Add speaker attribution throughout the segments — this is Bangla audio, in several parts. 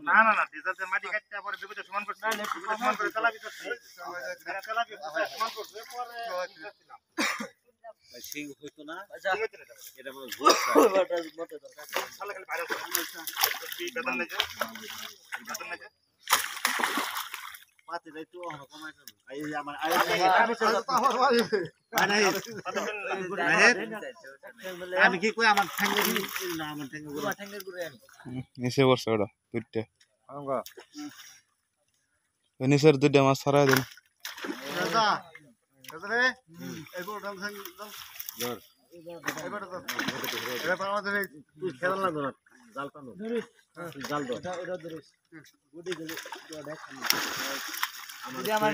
Speaker 1: না না না ডিজেল দিয়ে মাটি কাটতে পরে বিবিতে সমান করতে বিবিতে সমান করে চালাবি করতে চালাবি সমান করতে পরে ভাই সিং হইতো না এটা বড় ভুল মতে দরকার শালা খালি বাইরে বেতন নাই বেতন নাই পাতে যাই তো কমাই করব এই আমার আমি কি কই আমার ঠ্যাঙ্গে না আমার ঠ্যাঙ্গে গুলো ঠ্যাঙ্গের গুলো আমি
Speaker 2: নিচে বসে ওটা দুইটা নিচের দুইটা মাছ ছাড়াই দিন
Speaker 1: দাদা দাদা রে এগো ডাল সাং দাও ধর এবারে তো এবার আমাদের তুই খেলা লাগবে না জাল টানো জাল দাও এটা ধরিস গুডি গুডি দেখ আমার আমার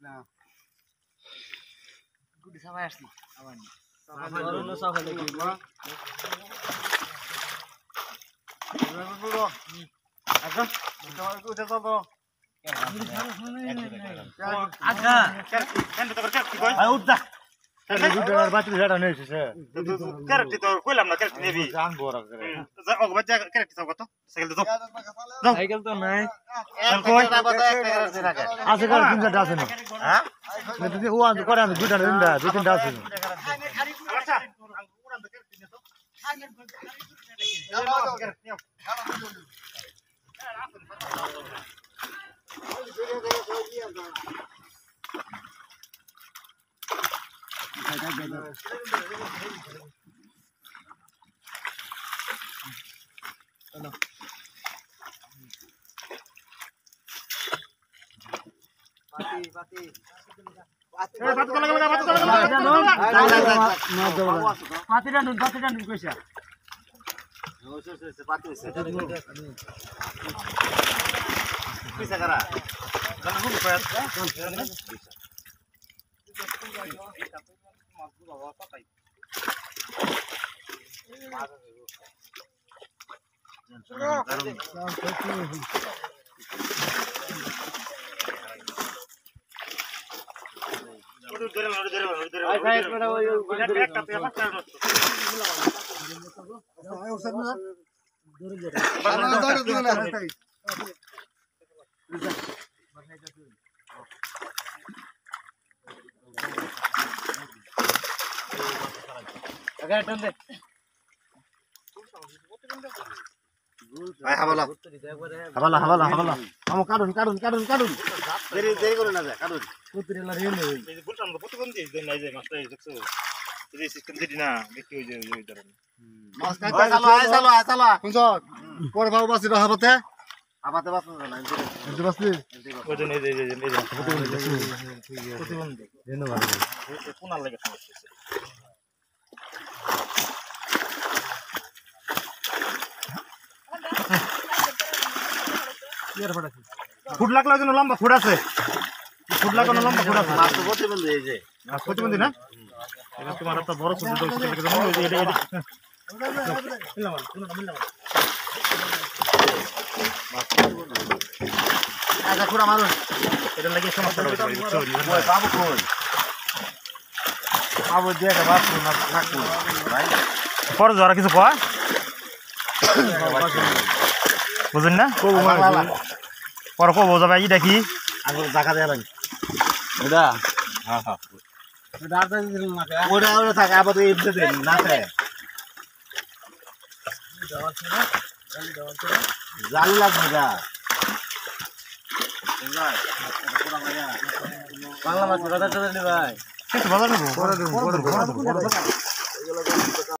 Speaker 1: না গুডি সবাই আসছি আমার অরণ্য সকালে কি বল আচ্ছা তোমার উঠে যাবো আচ্ছা কেন তো করতে কই আই উঠ যা গুডার বাতি ঝাড়া নেছে স্যার ক্যারেক্ট তো কইলাম না ক্যারেক্ট নেবি জান বড় করে যা ও বাচ্চা ক্যারেক্ট তো কত সাইকেল দাও সাইকেল তো নাই কই আছে কার তিন চারটা আছে না হ্যাঁ যদি ও আন করে আমি দুইটা নিন্দা দুই তিনটা আছে আচ্ছা উড়ান তো ক্যারেক্ট নে তো হাবালা হাবালা হাবালা আমো কাটুন কাটুন কাটুন কাটুন দেরি দেরি করে না যায় কাটুন পুত্রেলা রেলে এই বলতাম তো প্রতিবন্ধী দেন নাই যায় মাছটা দেখছো এই সিস্টেম দিদি না দেখি ওই যে ওই ধরেন মাছ কাটা চালো চালো কোন পরে বাবু বাসি হাবাতে হাবাতে বাস না এতে বাসলি ওই যে এই যে প্রতিবন্ধী ধন্যবাদ কোনার লাগে সমস্যা ফুট লাগলে যেন লম্বা ফুট আছে ফুট লাগানো লম্বা ফুট আছে মাছ তো প্রতিবন্ধী এই যে মাছ প্রতিবন্ধী না এটা তোমার একটা বড় ছোট দলছে এটা এটা মিললাম কোনটা মিললাম আচ্ছা পুরো মারো এটা লাগে সমস্যা হবে ওই বাবু কই বাবু দিয়ে দে বাবু না থাকো ভাই পরে জরা কিছু কয় বুঝেন না পরে কব যাবে ই দেখি আগে জায়গা দেয়া লাগে এটা হ্যাঁ হ্যাঁ ওটা ওটা থাকে আবার এমনি দেন না খায় জাল লাগবে না বাংলা মাছ বাজার টাজার নি ভাই বাজার নেবো